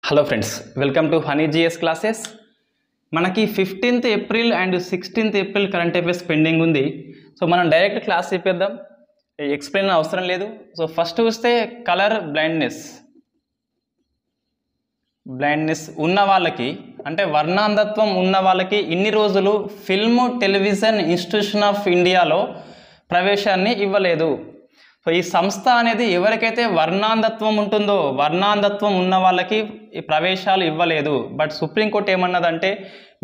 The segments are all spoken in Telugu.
Hello friends, welcome to Honey GS classes. మనకి 15th April and 16th April current affairs pending ఉంది. సో మనం డైరెక్ట్ క్లాస్ చెప్పేద్దాం, ఎక్స్ప్లెయిన్ అవసరం లేదు. సో ఫస్ట్ చూస్తే కలర్ బ్లైండ్నెస్ ఉన్న వాళ్ళకి, అంటే వర్ణాంధత్వం ఉన్న వాళ్ళకి ఇన్ని రోజులు ఫిల్మ్ టెలివిజన్ ఇన్స్టిట్యూషన్ ఆఫ్ ఇండియాలో ప్రవేశాన్ని ఇవ్వలేదు. సో ఈ సంస్థ అనేది ఎవరికైతే వర్ణాంధత్వం ఉంటుందో, వర్ణాంధత్వం ఉన్న వాళ్ళకి ఈ ప్రవేశాలు ఇవ్వలేదు. బట్ సుప్రీంకోర్టు ఏమన్నదంటే,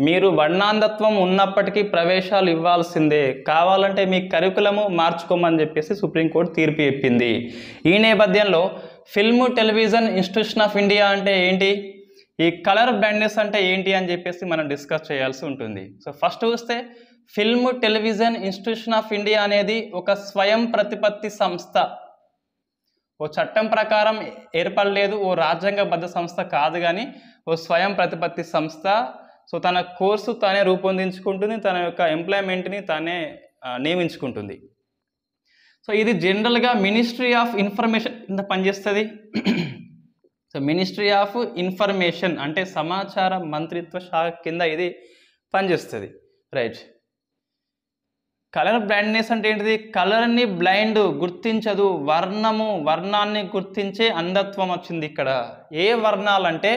మీరు వర్ణాంధత్వం ఉన్నప్పటికీ ప్రవేశాలు ఇవ్వాల్సిందే, కావాలంటే మీ కరికులము మార్చుకోమని చెప్పేసి సుప్రీంకోర్టు తీర్పు చెప్పింది. ఈ నేపథ్యంలో film television institution of India అంటే ఏంటి, ఈ కలర్ బ్లైండ్నెస్ అంటే ఏంటి అని చెప్పేసి మనం డిస్కస్ చేయాల్సి ఉంటుంది. సో ఫస్ట్ చూస్తే film television institution of India అనేది ఒక స్వయం ప్రతిపత్తి సంస్థ. ఓ చట్టం ప్రకారం ఏర్పడలేదు, ఓ రాజ్యాంగబద్ధ సంస్థ కాదు, కానీ ఓ స్వయం ప్రతిపత్తి సంస్థ. సో తన కోర్సు తానే రూపొందించుకుంటుంది, తన యొక్క ఎంప్లాయ్మెంట్ని తానే నియమించుకుంటుంది. సో ఇది జనరల్గా మినిస్ట్రీ ఆఫ్ ఇన్ఫర్మేషన్ కింద పనిచేస్తుంది. సో మినిస్ట్రీ ఆఫ్ ఇన్ఫర్మేషన్ అంటే సమాచార మంత్రిత్వ శాఖ కింద ఇది పనిచేస్తుంది. రైట్. కలర్ బ్లైండ్నెస్ అంటే ఏంటిది? కలర్ని బ్లైండ్, గుర్తించదు, వర్ణాన్ని గుర్తించే అంధత్వం వచ్చింది ఇక్కడ. ఏ వర్ణాలంటే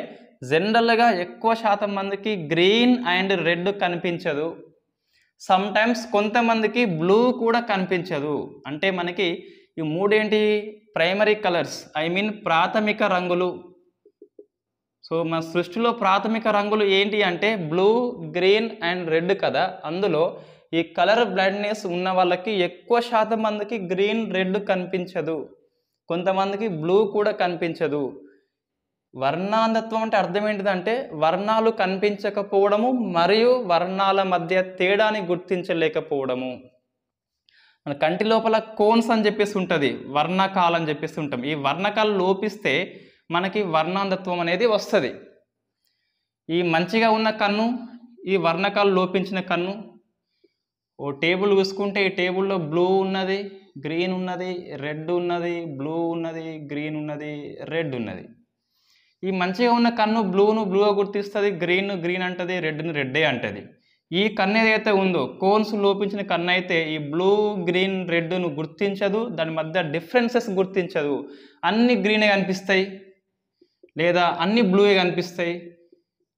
జనరల్గా ఎక్కువ శాతం మందికి గ్రీన్ అండ్ రెడ్ కనిపించదు, సమ్ టైమ్స్ కొంతమందికి బ్లూ కూడా కనిపించదు. అంటే మనకి ఈ మూడేంటి, ప్రైమరీ కలర్స్, ప్రాథమిక రంగులు. సో మన సృష్టిలో ప్రాథమిక రంగులు ఏంటి అంటే బ్లూ, గ్రీన్ అండ్ రెడ్ కదా. అందులో ఈ కలర్ బ్లైండ్నెస్ ఉన్న వాళ్ళకి ఎక్కువ శాతం మందికి గ్రీన్, రెడ్ కనిపించదు, కొంతమందికి బ్లూ కూడా కనిపించదు. వర్ణాంధత్వం అంటే అర్థం ఏంటిదంటే వర్ణాలు కనిపించకపోవడము మరియు వర్ణాల మధ్య తేడాని గుర్తించలేకపోవడము. మన కంటి లోపల కోన్స్ అని చెప్పేసి ఉంటుంది, వర్ణకాలు అని చెప్పేసి ఉంటాం. ఈ వర్ణకాలు లోపిస్తే మనకి వర్ణాంధత్వం అనేది వస్తుంది. ఈ మంచిగా ఉన్న కన్ను, ఈ వర్ణకాలు లోపించిన కన్ను. ఓ టేబుల్ చూసుకుంటే ఈ టేబుల్లో బ్లూ ఉన్నది, గ్రీన్ ఉన్నది, రెడ్ ఉన్నది, బ్లూ ఉన్నది, గ్రీన్ ఉన్నది, రెడ్ ఉన్నది. ఈ మంచిగా ఉన్న కన్ను బ్లూను బ్లూగా గుర్తిస్తుంది, గ్రీన్ అంటది, రెడ్ని రెడ్డే అంటది. ఈ కన్ను ఏదైతే ఉందో, కోన్స్ లోపించిన కన్ను అయితే ఈ బ్లూ, గ్రీన్, రెడ్ను గుర్తించదు, దాని మధ్య డిఫరెన్సెస్ గుర్తించదు. అన్ని గ్రీనే కనిపిస్తాయి, లేదా అన్ని బ్లూయే కనిపిస్తాయి,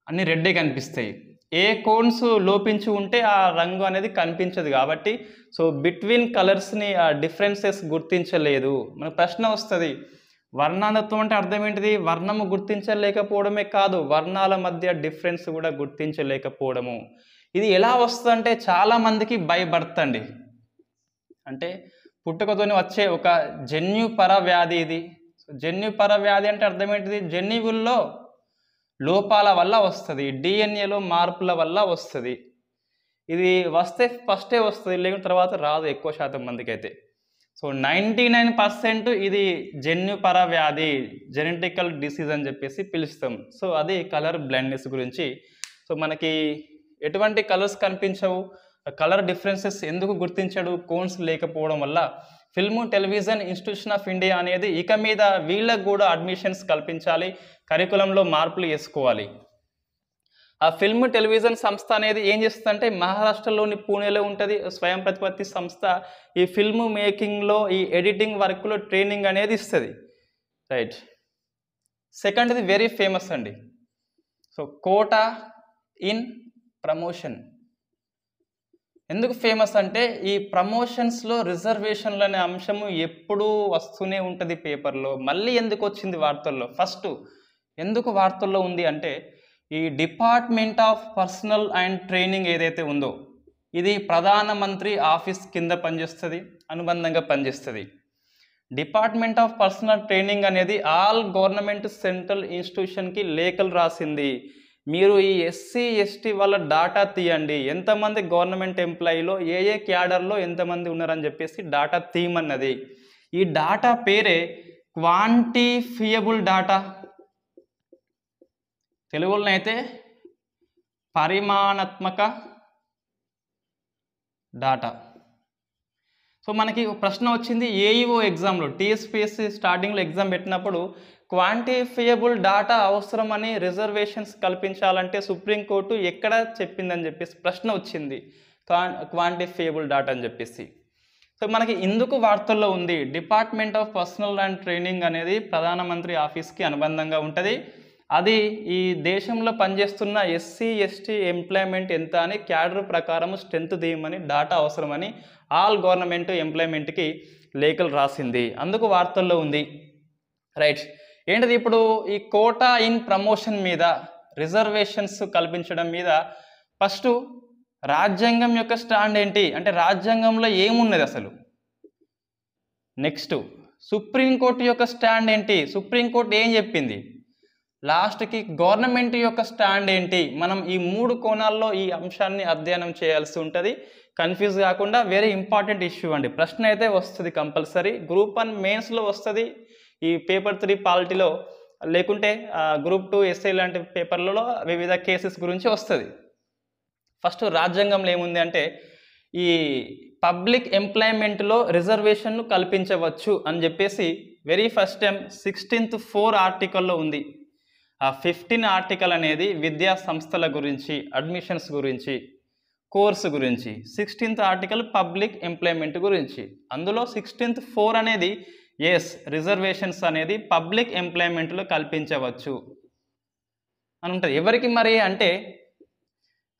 అన్ని రెడ్డే కనిపిస్తాయి. ఏ కోన్స్ లోపించి ఉంటే ఆ రంగు అనేది కనిపించదు కాబట్టి, సో బిట్వీన్ కలర్స్ని ఆ డిఫరెన్సెస్ గుర్తించలేదు. మనకు ప్రశ్న వస్తుంది, వర్ణాంధత్వం అంటే అర్థం ఏంటిది? వర్ణము గుర్తించలేకపోవడమే కాదు, వర్ణాల మధ్య డిఫరెన్స్ కూడా గుర్తించలేకపోవడము. ఇది ఎలా వస్తుందంటే చాలామందికి బై బర్త్ అండి, అంటే పుట్టుకతోని వచ్చే ఒక జన్యుపర వ్యాధి ఇది. జన్యుపర వ్యాధి అంటే అర్థం ఏంటిది? జన్యువుల్లో లోపాల వల్ల వస్తుంది, డిఎన్ఏలో మార్పుల వల్ల వస్తుంది. ఇది వస్తే ఫస్టే వస్తుంది, లేకుంటే తర్వాత రాదు ఎక్కువ శాతం మందికి అయితే. సో 99% ఇది జన్యుపర వ్యాధి, జెనెటికల్ డిసీజ్ అని చెప్పేసి పిలుస్తాం. సో అది కలర్ బ్లైండ్నెస్ గురించి. సో మనకి ఎటువంటి కలర్స్ కనిపించవు, కలర్ డిఫరెన్సెస్ ఎందుకు గుర్తించడు? కోన్స్ లేకపోవడం వల్ల. Film television institution of India అనేది ఇక మీద వీళ్ళకు కూడా అడ్మిషన్స్ కల్పించాలి, కరికులంలో మార్పులు చేసుకోవాలి. ఆ ఫిల్మ్ టెలివిజన్ సంస్థ అనేది ఏం చేస్తుందంటే మహారాష్ట్రలోని పూణేలో ఉంటుంది, స్వయం ప్రతిపత్తి సంస్థ. ఈ ఫిల్మ్ మేకింగ్లో, ఈ ఎడిటింగ్ వర్క్లో ట్రైనింగ్ అనేది ఇస్తుంది. రైట్. సెకండ్ది వెరీ ఫేమస్ అండి. So quota in promotion. ఎందుకు ఫేమస్ అంటే ఈ ప్రమోషన్స్లో రిజర్వేషన్లు అనే అంశము ఎప్పుడూ వస్తూనే ఉంటుంది పేపర్లో. మళ్ళీ ఎందుకు వచ్చింది వార్తల్లో? ఫస్ట్ ఎందుకు వార్తల్లో ఉంది అంటే, ఈ department of personal and training ఏదైతే ఉందో ఇది ప్రధానమంత్రి ఆఫీస్ కింద పనిచేస్తుంది, అనుబంధంగా పనిచేస్తుంది. డిపార్ట్మెంట్ ఆఫ్ పర్సనల్ ట్రైనింగ్ అనేది ఆల్ గవర్నమెంట్ సెంట్రల్ ఇన్స్టిట్యూషన్కి లేఖలు రాసింది. మీరు ఈ ఎస్సీ ఎస్టీ వాళ్ళ డాటా తీయండి, ఎంతమంది గవర్నమెంట్ ఎంప్లాయీలో ఏ క్యాడర్లో ఎంతమంది ఉన్నారని చెప్పేసి డాటా తీయమన్నది. ఈ డాటా పేరే క్వాంటిఫియబుల్ డాటా, తెలుగులో అయితే పరిమాణాత్మక డాటా. సో మనకి ప్రశ్న వచ్చింది ఏఈఓ ఎగ్జామ్లో, టీఎస్పీఎస్సీ స్టార్టింగ్లో ఎగ్జామ్ పెట్టినప్పుడు క్వాంటిఫియబుల్ డాటా అవసరమని రిజర్వేషన్స్ కల్పించాలంటే సుప్రీంకోర్టు ఎక్కడ చెప్పిందని చెప్పేసి ప్రశ్న వచ్చింది. క్వాంటిఫియబుల్ డాటా అని చెప్పేసి. సో మనకి ఇందుకు వార్తల్లో ఉంది, department of personal and training అనేది ప్రధానమంత్రి ఆఫీస్కి అనుబంధంగా ఉంటుంది. అది ఈ దేశంలో పనిచేస్తున్న ఎస్సీ ఎస్టీ ఎంప్లాయ్మెంట్ ఎంత అని క్యాడర్ ప్రకారం స్ట్రెంత్ తీయమని డాటా అవసరమని ఆల్ గవర్నమెంట్ ఎంప్లాయ్మెంట్కి లేఖలు రాసింది. అందుకు వార్తల్లో ఉంది. రైట్, ఏంటిది ఇప్పుడు ఈ కోటా ఇన్ ప్రమోషన్ మీద, రిజర్వేషన్స్ కల్పించడం మీద ఫస్ట్ రాజ్యాంగం యొక్క స్టాండ్ ఏంటి అంటే రాజ్యాంగంలో ఏమున్నది అసలు. నెక్స్ట్ సుప్రీంకోర్టు యొక్క స్టాండ్ ఏంటి, సుప్రీంకోర్టు ఏం చెప్పింది. లాస్ట్కి గవర్నమెంట్ యొక్క స్టాండ్ ఏంటి. మనం ఈ 3 కోణాల్లో ఈ అంశాన్ని అధ్యయనం చేయాల్సి ఉంటుంది. కన్ఫ్యూజ్ కాకుండా వెరీ ఇంపార్టెంట్ ఇష్యూ అండి. ప్రశ్న అయితే వస్తుంది కంపల్సరీ. గ్రూప్ 1 మెయిన్స్లో వస్తుంది, ఈ పేపర్ 3 పాలిటీలో, లేకుంటే గ్రూప్ 2 ఎస్ఐ లాంటి పేపర్లలో వివిధ కేసెస్ గురించి వస్తుంది. ఫస్ట్ రాజ్యాంగంలో ఏముంది అంటే ఈ పబ్లిక్ ఎంప్లాయ్మెంట్లో రిజర్వేషన్ను కల్పించవచ్చు అని చెప్పేసి వెరీ ఫస్ట్ టైం 16th 4 ఆర్టికల్లో ఉంది. ఆ 15 ఆర్టికల్ అనేది విద్యా సంస్థల గురించి, అడ్మిషన్స్ గురించి, కోర్సు గురించి. 16th ఆర్టికల్ పబ్లిక్ ఎంప్లాయ్మెంట్ గురించి. అందులో 16th 4 అనేది ఎస్ రిజర్వేషన్స్ అనేది పబ్లిక్ ఎంప్లాయ్మెంట్లో కల్పించవచ్చు అని ఉంటుంది. ఎవరికి మరి అంటే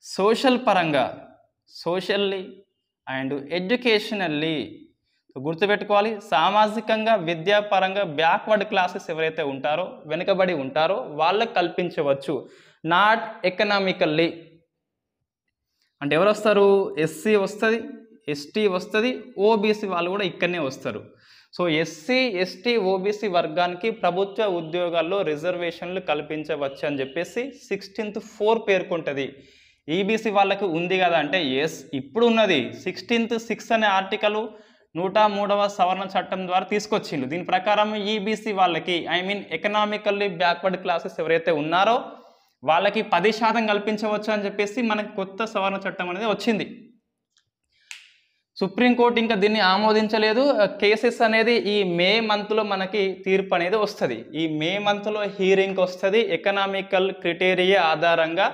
సోషల్ పరంగా, సోషల్లీ అండ్ ఎడ్యుకేషనల్లీ. గుర్తుపెట్టుకోవాలి, సామాజికంగా విద్యాపరంగా బ్యాక్వర్డ్ క్లాసెస్ ఎవరైతే ఉంటారో, వెనుకబడి ఉంటారో వాళ్ళకి కల్పించవచ్చు. నాట్ ఎకనామికల్లీ అంటే ఎవరు వస్తారు, ఎస్సీ వస్తుంది, ఎస్టీ వస్తుంది, ఓబీసీ వాళ్ళు కూడా ఇక్కడనే వస్తారు. సో ఎస్సీ ఎస్టీ ఓబీసీ వర్గానికి ప్రభుత్వ ఉద్యోగాల్లో రిజర్వేషన్లు కల్పించవచ్చు అని చెప్పేసి 16th 4 పేర్కొంటుంది. ఈబీసీ వాళ్ళకు ఉంది కదా అంటే ఎస్ ఇప్పుడు ఉన్నది. 16th 6 అనే ఆర్టికల్ 103వ సవరణ చట్టం ద్వారా తీసుకొచ్చిండు. దీని ప్రకారం ఈబీసీ వాళ్ళకి, I mean economically backward classes ఎవరైతే ఉన్నారో వాళ్ళకి 10% కల్పించవచ్చు అని చెప్పేసి మనకి కొత్త సవరణ చట్టం అనేది వచ్చింది. సుప్రీంకోర్టు ఇంకా దీన్ని ఆమోదించలేదు. కేసెస్ అనేది ఈ మే మంత్లో మనకి తీర్పు అనేది వస్తుంది. ఈ మే మంత్లో హీరింగ్ వస్తుంది. ఎకనామికల్ క్రైటీరియా ఆధారంగా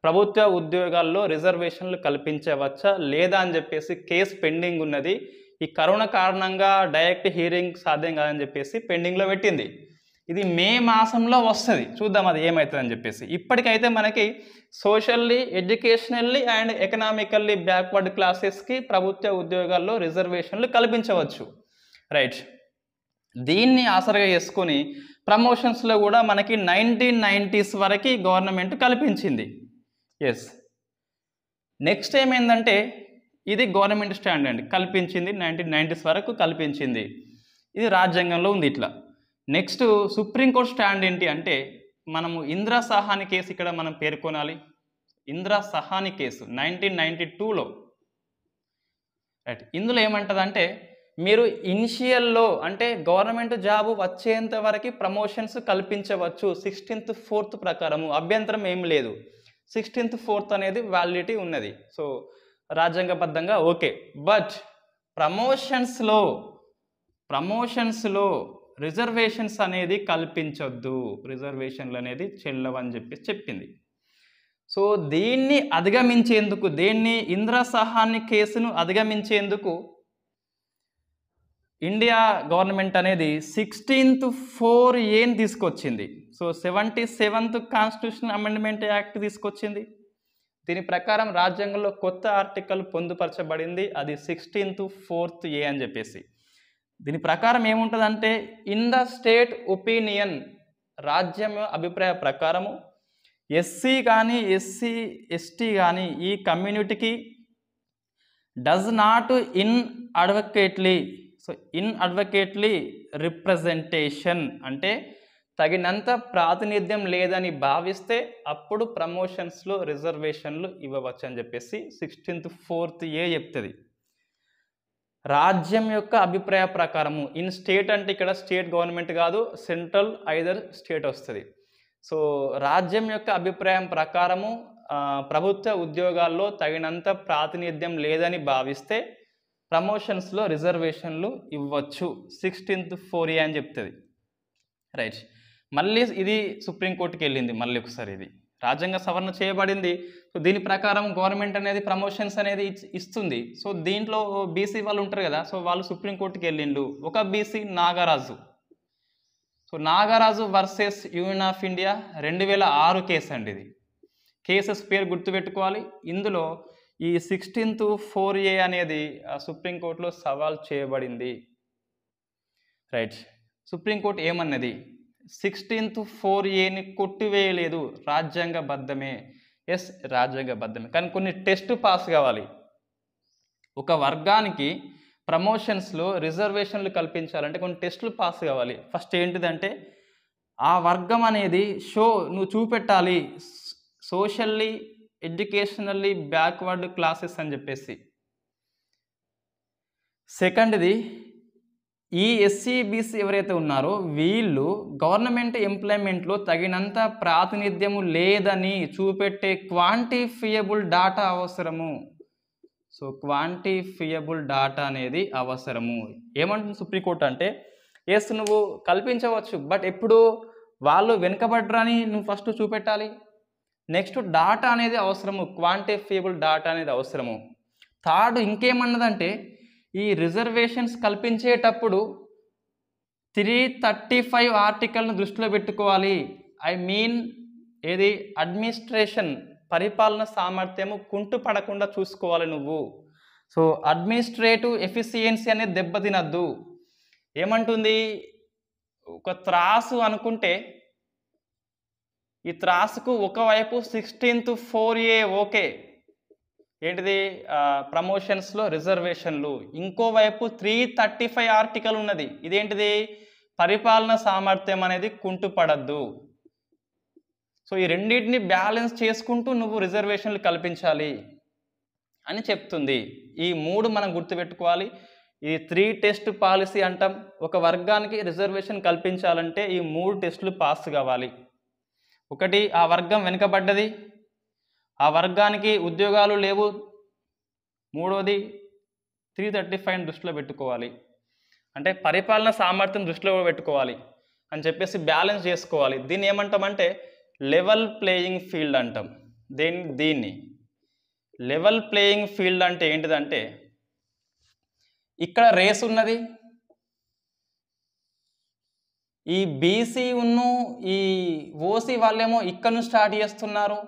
ప్రభుత్వ ఉద్యోగాల్లో రిజర్వేషన్లు కల్పించవచ్చా లేదా అని చెప్పేసి కేసు పెండింగ్ ఉన్నది. ఈ కరోనా కారణంగా డైరెక్ట్ హీరింగ్ సాధ్యం కాదని చెప్పేసి పెండింగ్లో పెట్టింది. ఇది మే మాసంలో వస్తుంది, చూద్దాం అది ఏమవుతుందని చెప్పేసి. ఇప్పటికైతే మనకి socially, educationally and economically backward క్లాసెస్కి ప్రభుత్వ ఉద్యోగాల్లో రిజర్వేషన్లు కల్పించవచ్చు. రైట్, దీన్ని ఆసరగా చేసుకొని ప్రమోషన్స్లో కూడా మనకి 1990s వరకు గవర్నమెంట్ కల్పించింది. ఎస్, నెక్స్ట్ ఏమైందంటే ఇది గవర్నమెంట్ స్టాండ్ అండి, కల్పించింది 1990s వరకు కల్పించింది. ఇది రాజ్యాంగంలో ఉంది ఇట్లా. నెక్స్ట్ సుప్రీంకోర్టు స్టాండ్ ఏంటి అంటే మనము ఇందిరా సహాని కేసు ఇక్కడ మనం పేర్కొనాలి. ఇందిరా సహాని కేసు 1992లో. రైట్, ఇందులో ఏమంటదంటే మీరు ఇనిషియల్లో అంటే గవర్నమెంట్ జాబ్ వచ్చేంత వరకు ప్రమోషన్స్ కల్పించవచ్చు 16th 4 ప్రకారము, అభ్యంతరం ఏం లేదు. 16th 4 అనేది వ్యాలిడిటీ ఉన్నది. సో రాజ్యాంగబద్ధంగా ఓకే. బట్ ప్రమోషన్స్లో రిజర్వేషన్స్ అనేది కల్పించొద్దు, రిజర్వేషన్లు అనేది చెల్లవని చెప్పేసి చెప్పింది. సో దీన్ని అధిగమించేందుకు, ఇందిరా సహాని కేసును అధిగమించేందుకు ఇండియా గవర్నమెంట్ అనేది 16th 4 తీసుకొచ్చింది. So 77th constitution amendment act తీసుకొచ్చింది. దీని ప్రకారం రాజ్యాంగంలో కొత్త ఆర్టికల్ పొందుపరచబడింది, అది 16th 4 అని చెప్పేసి. దీని ప్రకారం ఏముంటుందంటే ఇన్ ద స్టేట్ ఒపీనియన్, రాజ్యం అభిప్రాయ ప్రకారము ఎస్సీ కానీ ఎస్సీ ఎస్టీ కానీ ఈ కమ్యూనిటీకి డస్ నాట్ ఇన్అడ్వకేట్లీ రిప్రజెంటేషన్ అంటే తగినంత ప్రాతినిధ్యం లేదని భావిస్తే అప్పుడు ప్రమోషన్స్లో రిజర్వేషన్లు ఇవ్వవచ్చు అని చెప్పేసి 16th 4 చెప్తుంది. రాజ్యం యొక్క అభిప్రాయ ప్రకారము, ఇన్ స్టేట్ అంటే ఇక్కడ స్టేట్ గవర్నమెంట్ కాదు, సెంట్రల్ ఐదర్ స్టేట్ వస్తుంది. సో రాజ్యం యొక్క అభిప్రాయం ప్రకారము ప్రభుత్వ ఉద్యోగాల్లో తగినంత ప్రాతినిధ్యం లేదని భావిస్తే ప్రమోషన్స్లో రిజర్వేషన్లు ఇవ్వచ్చు 16th 4 అని చెప్తుంది. రైట్, మళ్ళీ ఇది సుప్రీంకోర్టుకి వెళ్ళింది, మళ్ళీ ఒకసారి ఇది రాజ్యాంగ సవరణ చేయబడింది. సో దీని ప్రకారం గవర్నమెంట్ అనేది ప్రమోషన్స్ అనేది ఇస్తుంది. సో దీంట్లో బీసీ వాళ్ళు ఉంటారు కదా, సో వాళ్ళు సుప్రీంకోర్టుకి వెళ్ళిండు. ఒక BC Nagaraju. So Nagaraju versus union of India 2006 case అండి ఇది. కేసెస్ పేరు గుర్తుపెట్టుకోవాలి. ఇందులో ఈ 16th 4A అనేది సుప్రీంకోర్టులో సవాల్ చేయబడింది. రైట్, సుప్రీంకోర్టు ఏమన్నది? 16th 4Aని కొట్టివేయలేదు, రాజ్యాంగబద్ధమే. ఎస్, రాజ్యాంగబద్ధమే. కానీ కొన్ని టెస్ట్ పాస్ కావాలి. ఒక వర్గానికి ప్రమోషన్స్లో రిజర్వేషన్లు కల్పించాలంటే కొన్ని టెస్టులు పాస్ కావాలి. ఫస్ట్ ఏంటిదంటే ఆ వర్గం అనేది నువ్వు చూపెట్టాలి సోషల్లీ ఎడ్యుకేషనల్లీ బ్యాక్వర్డ్ క్లాసెస్ అని చెప్పేసి. సెకండ్ది, ఈ ఎస్సీ బీసీ ఎవరైతే ఉన్నారో వీళ్ళు గవర్నమెంట్ ఎంప్లాయ్మెంట్లో తగినంత ప్రాతినిధ్యము లేదని చూపెట్టే క్వాంటిఫియబుల్ డాటా అవసరము. సో క్వాంటిఫియబుల్ డాటా అనేది అవసరము. ఏమంటుంది సుప్రీంకోర్టు అంటే, ఎస్ నువ్వు కల్పించవచ్చు, బట్ ఎప్పుడు వాళ్ళు వెనుకబడ్రని నువ్వు ఫస్ట్ చూపెట్టాలి. నెక్స్ట్ డాటా అనేది అవసరము, క్వాంటిఫియబుల్ డాటా అనేది అవసరము. థర్డ్ ఇంకేమన్నదంటే, ఈ రిజర్వేషన్స్ కల్పించేటప్పుడు 335 ఆర్టికల్ను దృష్టిలో పెట్టుకోవాలి. ఐ మీన్ ఏది, అడ్మినిస్ట్రేషన్ పరిపాలన సామర్థ్యము కుంటుపడకుండా చూసుకోవాలి నువ్వు. సో అడ్మినిస్ట్రేటివ్ ఎఫిషియన్సీ అనేది దెబ్బతినద్దు. ఏమంటుంది, ఒక త్రాసు అనుకుంటే ఈ త్రాసుకు ఒకవైపు 16th 4A ఓకే, ఏంటిది ప్రమోషన్స్లో రిజర్వేషన్లు, ఇంకోవైపు 335 ఆర్టికల్ ఉన్నది, ఇదేంటిది పరిపాలన సామర్థ్యం అనేది కుంటుపడద్దు. సో ఈ రెండింటిని బ్యాలెన్స్ చేసుకుంటూ నువ్వు రిజర్వేషన్లు కల్పించాలి అని చెప్తుంది. ఈ 3 మనం గుర్తుపెట్టుకోవాలి. ఈ 3 టెస్ట్ పాలసీ అంటాం. ఒక వర్గానికి రిజర్వేషన్ కల్పించాలంటే ఈ 3 టెస్టులు పాస్ కావాలి. ఒకటి, ఆ వర్గం వెనుకబడ్డది, ఆ వర్గానికి ఉద్యోగాలు లేవు. మూడోది 335 దృష్టిలో పెట్టుకోవాలి, అంటే పరిపాలన సామర్థ్యం దృష్టిలో పెట్టుకోవాలి అని చెప్పేసి బ్యాలెన్స్ చేసుకోవాలి. దీన్ని ఏమంటామంటే లెవెల్ ప్లేయింగ్ ఫీల్డ్ అంటాం. దీన్ని లెవెల్ ప్లేయింగ్ ఫీల్డ్ అంటే ఏంటిదంటే, ఇక్కడ రేస్ ఉన్నది, ఈ బీసీ ఈ ఓసీ వాళ్ళేమో ఇక్కడ నుంచి స్టార్ట్ చేస్తున్నారు,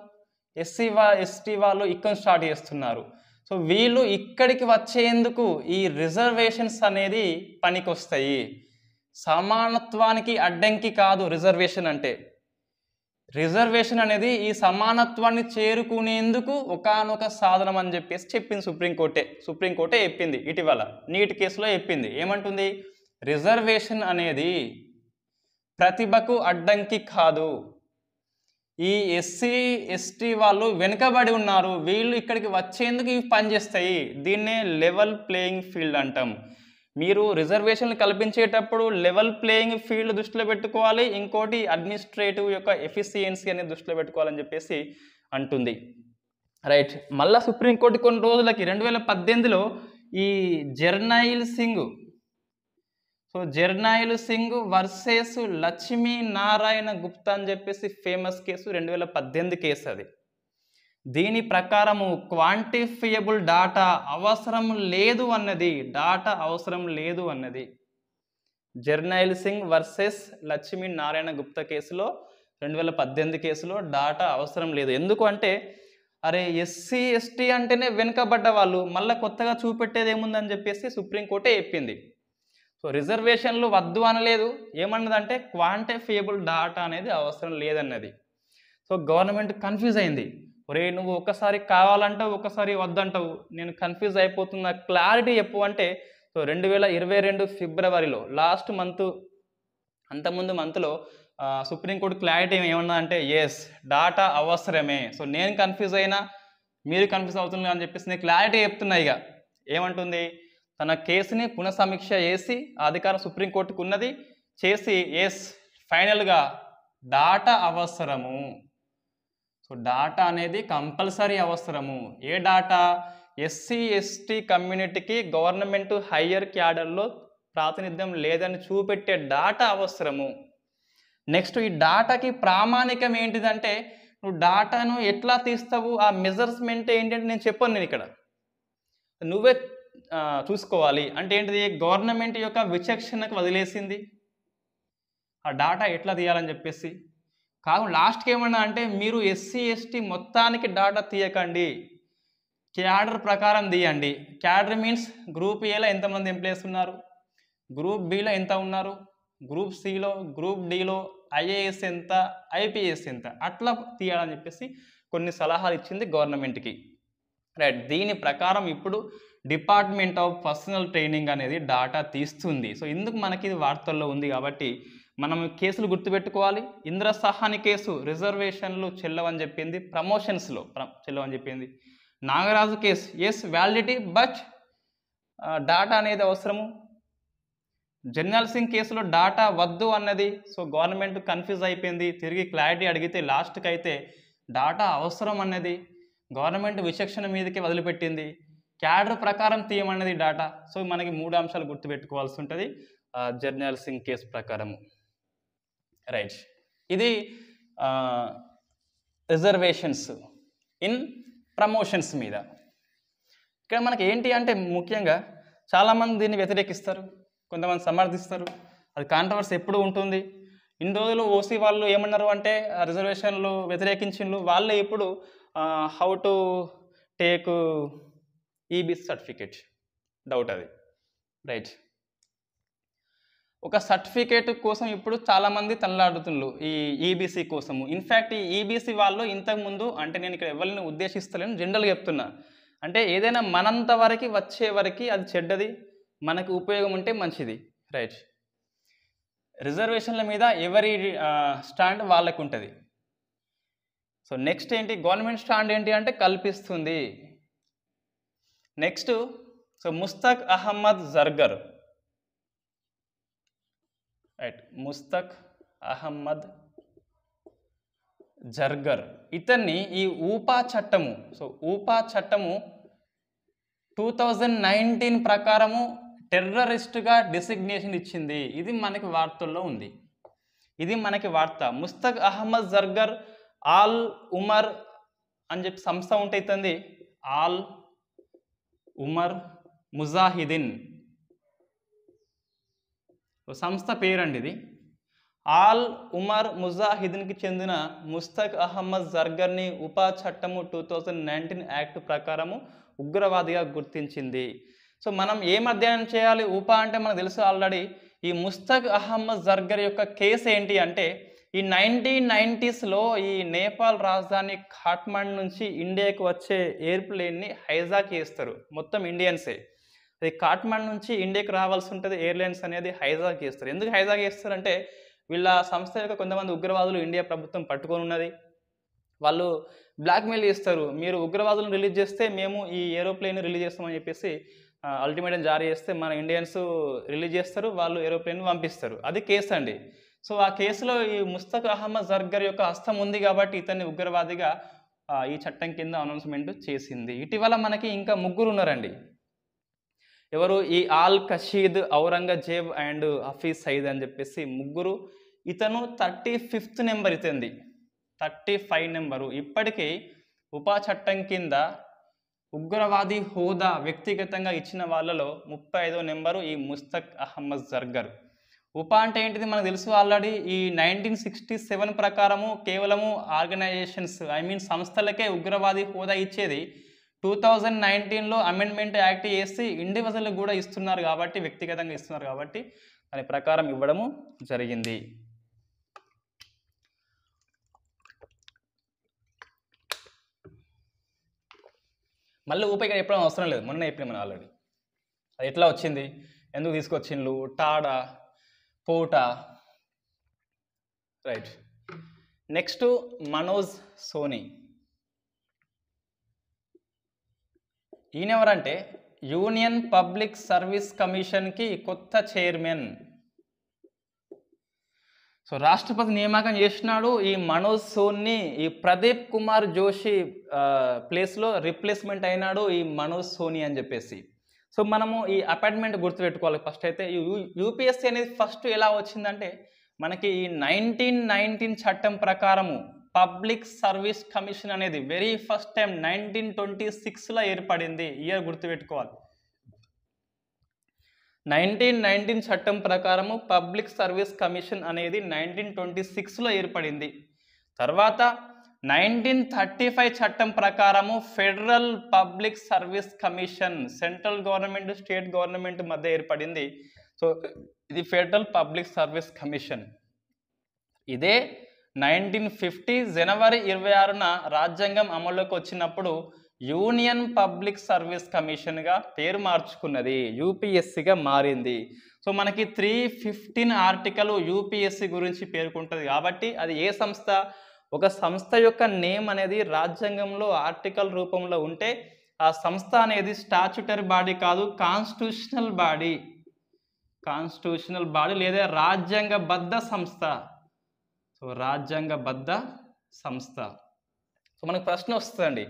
ఎస్టీ వాళ్ళు ఇక్కడ స్టార్ట్ చేస్తున్నారు. సో వీళ్ళు ఇక్కడికి వచ్చేందుకు ఈ రిజర్వేషన్స్ అనేది పనికొస్తాయి. సమానత్వానికి అడ్డంకి కాదు రిజర్వేషన్ అంటే. రిజర్వేషన్ అనేది ఈ సమానత్వాన్ని చేరుకునేందుకు ఒకానొక సాధనం అని చెప్పేసి చెప్పింది సుప్రీంకోర్టే చెప్పింది. ఇటీవల నీట్ కేసులో చెప్పింది. ఏమంటుంది, రిజర్వేషన్ అనేది ప్రతిభకు అడ్డంకి కాదు. ఈ ఎస్సీ ఎస్టీ వాళ్ళు వెనుకబడి ఉన్నారు, వీళ్ళు ఇక్కడికి వచ్చేందుకు ఇవి పనిచేస్తాయి. దీన్నే లెవెల్ ప్లేయింగ్ ఫీల్డ్ అంటాం. మీరు రిజర్వేషన్లు కల్పించేటప్పుడు లెవెల్ ప్లేయింగ్ ఫీల్డ్ దృష్టిలో పెట్టుకోవాలి, ఇంకోటి అడ్మినిస్ట్రేటివ్ యొక్క ఎఫిషియన్సీ అనేది దృష్టిలో పెట్టుకోవాలని చెప్పేసి అంటుంది. రైట్, మళ్ళీ సుప్రీంకోర్టు కొన్ని రోజులకి 2018లో ఈ జర్నైల్ సింగ్ వర్సెస్ లక్ష్మీ నారాయణ గుప్తా అని చెప్పేసి ఫేమస్ కేసు, 2018 కేసు అది. దీని ప్రకారము క్వాంటిఫియబుల్ డాటా అవసరం లేదు అన్నది. జర్నైల్ సింగ్ వర్సెస్ లక్ష్మీ నారాయణ గుప్తా కేసులో 2018 కేసులో డాటా అవసరం లేదు. ఎందుకు అంటే, అరే ఎస్సీ ఎస్టీ అంటేనే వెనుకబడ్డ వాళ్ళు, మళ్ళీ కొత్తగా చూపెట్టేది ఏముందని చెప్పేసి సుప్రీంకోర్టే చెప్పింది. సో రిజర్వేషన్లు వద్దు అనలేదు, ఏమన్నదంటే క్వాంటిఫియబుల్ డాటా అనేది అవసరం లేదన్నది. సో గవర్నమెంట్ కన్ఫ్యూజ్ అయింది. ఒరే నువ్వు ఒకసారి కావాలంటావు, ఒకసారి వద్దంటావు, నేను కన్ఫ్యూజ్ అయిపోతున్నా, క్లారిటీ చెప్పు అంటే, సో 2022 ఫిబ్రవరిలో లాస్ట్ మంత్, అంతకుముందు మంత్లో సుప్రీంకోర్టు క్లారిటీ ఏమన్నా అంటే, ఎస్ డాటా అవసరమే. సో నేను కన్ఫ్యూజ్ అయినా మీరు కన్ఫ్యూజ్ అవుతున్నారు అని చెప్పేసి నేను క్లారిటీ చెప్తున్నా. ఇక ఏమంటుంది, తన కేసుని పునఃసమీక్ష చేసి అధికారం సుప్రీంకోర్టుకు ఉన్నది, చేసి ఎస్ ఫైనల్గా డాటా అవసరము. సో డాటా అనేది కంపల్సరీ అవసరము. ఏ డాటా, ఎస్సీ ఎస్టీ కమ్యూనిటీకి గవర్నమెంట్ హయ్యర్ క్యాడర్లో ప్రాతినిధ్యం లేదని చూపెట్టే డాటా అవసరము. నెక్స్ట్ ఈ డాటాకి ప్రామాణికం ఏంటిదంటే నువ్వు డాటాను ఎట్లా తీస్తావు, ఆ మెజర్స్మెంట్ ఏంటంటే నేను చెప్పాను, నేను ఇక్కడ నువ్వే చూసుకోవాలి. అంటే ఏంటిది, గవర్నమెంట్ యొక్క విచక్షణకు వదిలేసింది ఆ డాటా ఎట్లా తీయాలని చెప్పేసి. కాదు లాస్ట్కి ఏమన్నా అంటే మీరు ఎస్సీ ఎస్టీ మొత్తానికి డాటా తీయకండి, క్యాడర్ ప్రకారం తీయండి. క్యాడర్ మీన్స్ గ్రూప్ ఏలో ఎంతమంది ఎంప్లాయీస్ ఉన్నారు, గ్రూప్ బిలో ఎంత ఉన్నారు, గ్రూప్ సిలో, గ్రూప్ డిలో ఐఏఎస్ ఎంత, ఐపీఎస్ ఎంత, అట్లా తీయాలని చెప్పేసి కొన్ని సలహాలు ఇచ్చింది గవర్నమెంట్కి. రైట్, దీని ప్రకారం ఇప్పుడు డిపార్ట్మెంట్ ఆఫ్ పర్సనల్ ట్రైనింగ్ అనేది డాటా తీస్తుంది. సో ఇందుకు మనకి ఇది వార్తల్లో ఉంది కాబట్టి మనం కేసులు గుర్తుపెట్టుకోవాలి. ఇంద్ర సహాని కేసు రిజర్వేషన్లు చెల్లవని చెప్పింది, ప్రమోషన్స్లో చెల్లవని చెప్పింది. Nagaraju case as validity but data అనేది అవసరము. జర్నల్ సింగ్ కేసులో డాటా వద్దు అన్నది. సో గవర్నమెంట్ కన్ఫ్యూజ్ అయిపోయింది, తిరిగి క్లారిటీ అడిగితే లాస్ట్కి అయితే డాటా అవసరం అన్నది గవర్నమెంట్ విచక్షణ మీదకి వదిలిపెట్టింది. క్యాడర్ ప్రకారం తీయమన్నది డాటా. సో మనకి 3 అంశాలు గుర్తుపెట్టుకోవాల్సి ఉంటుంది జర్నల్ సింగ్ కేసు ప్రకారము. రైట్, ఇది రిజర్వేషన్స్ ఇన్ ప్రమోషన్స్ మీద. ఇక్కడ మనకి ఏంటి అంటే ముఖ్యంగా చాలామంది దీన్ని వ్యతిరేకిస్తారు, కొంతమంది సమర్థిస్తారు. అది కాంట్రవర్సీ ఎప్పుడు ఉంటుంది. ఇన్ని రోజులు ఓసీ వాళ్ళు ఏమన్నారు అంటే రిజర్వేషన్లు వ్యతిరేకించిండ్రు, వాళ్ళే ఇప్పుడు how to take EBC certificate doubt అది. రైట్, ఒక సర్టిఫికేట్ కోసం ఇప్పుడు చాలామంది తనలాడుతున్నారు ఈ ఈబీసీ కోసము. ఇన్ఫ్యాక్ట్ ఈ ఈబీసీ వాళ్ళు ఇంతకుముందు, అంటే నేను ఇక్కడ ఎవరిని ఉద్దేశిస్తలేను, జనరల్గా చెప్తున్నా, అంటే ఏదైనా మనంత వరకు వచ్చే వరకు అది చెడ్డది, మనకు ఉపయోగం ఉంటే మంచిది. రైట్, రిజర్వేషన్ల మీద ఎవరి స్టాండ్ వాళ్ళకు ఉంటుంది. సో నెక్స్ట్ ఏంటి, గవర్నమెంట్ స్టాండ్ ఏంటి అంటే కల్పిస్తుంది. Next so Mushtaq Ahmad Zargar. Right, Mushtaq Ahmad Zargar ఇతన్ని ఈ ఊపా చట్టము, సో ఊపా చట్టము 2019 ప్రకారము టెర్రరిస్ట్గా డిసిగ్నేషన్ ఇచ్చింది. ఇది మనకి వార్తల్లో ఉంది, ఇది మనకి వార్త. ముస్తక్ అహ్మద్ జర్గర్ ఆల్ ఉమర్ అని చెప్పి సంస్థ ఉంటుంది, ఆల్ ఉమర్ ముజాహిదీన్ సంస్థ పేరండి ఇది. ఆల్ ఉమర్ ముజాహిదీన్కి చెందిన ముస్తక్ అహ్మద్ జర్గర్ని ఉపా చట్టము 2019 యాక్ట్ ప్రకారము ఉగ్రవాదిగా గుర్తించింది. సో మనం ఏం అధ్యయనం చేయాలి, ఉపా అంటే మనకు తెలుసు ఆల్రెడీ. ఈ ముస్తక్ అహ్మద్ జర్గర్ యొక్క కేసు ఏంటి అంటే ఈ 1990స్లో ఈ నేపాల్ రాజధాని ఖాట్మండ్ నుంచి ఇండియాకి వచ్చే ఎయిర్ప్లేన్ని హైజాక్ చేస్తారు, మొత్తం ఇండియన్సే. అది ఖాట్మండ్ నుంచి ఇండియాకి రావాల్సి ఉంటుంది, ఎయిర్లైన్స్ అనేది హైజాక్ చేస్తారు. ఎందుకు హైజాక్ చేస్తారంటే వీళ్ళ సంస్థ యొక్క కొంతమంది ఉగ్రవాదులు ఇండియా ప్రభుత్వం పట్టుకొని ఉన్నది, వాళ్ళు బ్లాక్మెయిల్ చేస్తారు, మీరు ఉగ్రవాదులను రిలీజ్ చేస్తే మేము ఈ ఏరోప్లేన్ రిలీజ్ చేస్తామని చెప్పేసి అల్టిమేటం జారీ చేస్తే మన ఇండియన్స్ రిలీజ్ చేస్తారు, వాళ్ళు ఏరోప్లేన్ పంపిస్తారు. అది కేసు అండి. సో ఆ కేసులో ఈ ముస్తక్ అహ్మద్ జర్గర్ యొక్క హస్తం ఉంది కాబట్టి ఇతన్ని ఉగ్రవాదిగా ఈ చట్టం కింద అనౌన్స్మెంట్ చేసింది. ఇటీవల మనకి ఇంకా 3 ఉన్నారండి. ఎవరు, ఈ ఆల్ కషీద్, ఔరంగజేబ్ అండ్ హఫీజ్ సయీద్ అని చెప్పేసి 3. ఇతను 35th నెంబర్, ఇతంది 35 నెంబరు. ఇప్పటికీ ఉపా చట్టం కింద ఉగ్రవాది హోదా వ్యక్తిగతంగా ఇచ్చిన వాళ్ళలో 35వ నెంబరు ఈ ముస్తక్ అహ్మద్ జర్గర్. ఉపా అంటే ఏంటిది మనకు తెలుసు ఆల్రెడీ. ఈ 1967 ప్రకారము కేవలము ఆర్గనైజేషన్స్ సంస్థలకే ఉగ్రవాది హోదా ఇచ్చేది. 2019లో అమెండ్మెంట్ యాక్ట్ చేసి ఇండివిజువల్కి కూడా ఇస్తున్నారు కాబట్టి, వ్యక్తిగతంగా ఇస్తున్నారు కాబట్టి దాని ప్రకారం ఇవ్వడము జరిగింది. మళ్ళీ ఊపా ఇక్కడ ఎప్పుడూ అవసరం లేదు, మొన్న చెప్పిన మనం ఆల్రెడీ. అది ఎట్లా వచ్చింది, ఎందుకు తీసుకొచ్చిండ్రు, TADA POTA. Right, next Manoj Soni. ఈయనెవరంటే యూనియన్ పబ్లిక్ సర్వీస్ కమిషన్కి కొత్త చైర్మన్. సో రాష్ట్రపతి నియామకం చేసినాడు ఈ మనోజ్ సోన్ని. ఈ ప్రదీప్ కుమార్ జోషి ప్లేస్లో రిప్లేస్మెంట్ అయినాడు ఈ మనోజ్ సోని అని చెప్పేసి. సో మనము ఈ అపాయింట్మెంట్ గుర్తుపెట్టుకోవాలి. ఫస్ట్ అయితే యూపీఎస్సీ అనేది ఫస్ట్ ఎలా వచ్చిందంటే మనకి ఈ 1919 చట్టం ప్రకారము పబ్లిక్ సర్వీస్ కమిషన్ అనేది వెరీ ఫస్ట్ టైం 1926లో ఏర్పడింది. ఇయర్ గుర్తుపెట్టుకోవాలి. 1919 చట్టం ప్రకారము పబ్లిక్ సర్వీస్ కమిషన్ అనేది 1926లో ఏర్పడింది. తర్వాత 1935 చట్టం ప్రకారము federal public service commission central government state government మధ్య ఏర్పడింది. సో ఇది ఫెడరల్ పబ్లిక్ సర్వీస్ కమిషన్. ఇదే 1950 జనవరి 26న రాజ్యాంగం అమల్లోకి వచ్చినప్పుడు యూనియన్ పబ్లిక్ సర్వీస్ కమిషన్గా పేరు మార్చుకున్నది, యూపీఎస్సీగా మారింది. సో మనకి 315 ఆర్టికల్ యూపీఎస్సీ గురించి పేర్కొంటుంది కాబట్టి అది ఏ సంస్థ, ఒక సంస్థ యొక్క నేమ్ అనేది రాజ్యాంగంలో ఆర్టికల్ రూపంలో ఉంటే ఆ సంస్థ అనేది స్టాచ్యుటరీ బాడీ కాదు, కాన్స్టిట్యూషనల్ బాడీ లేదా రాజ్యాంగబద్ధ సంస్థ. సో రాజ్యాంగబద్ధ సంస్థ. సో మనకు ప్రశ్న వస్తుందండి,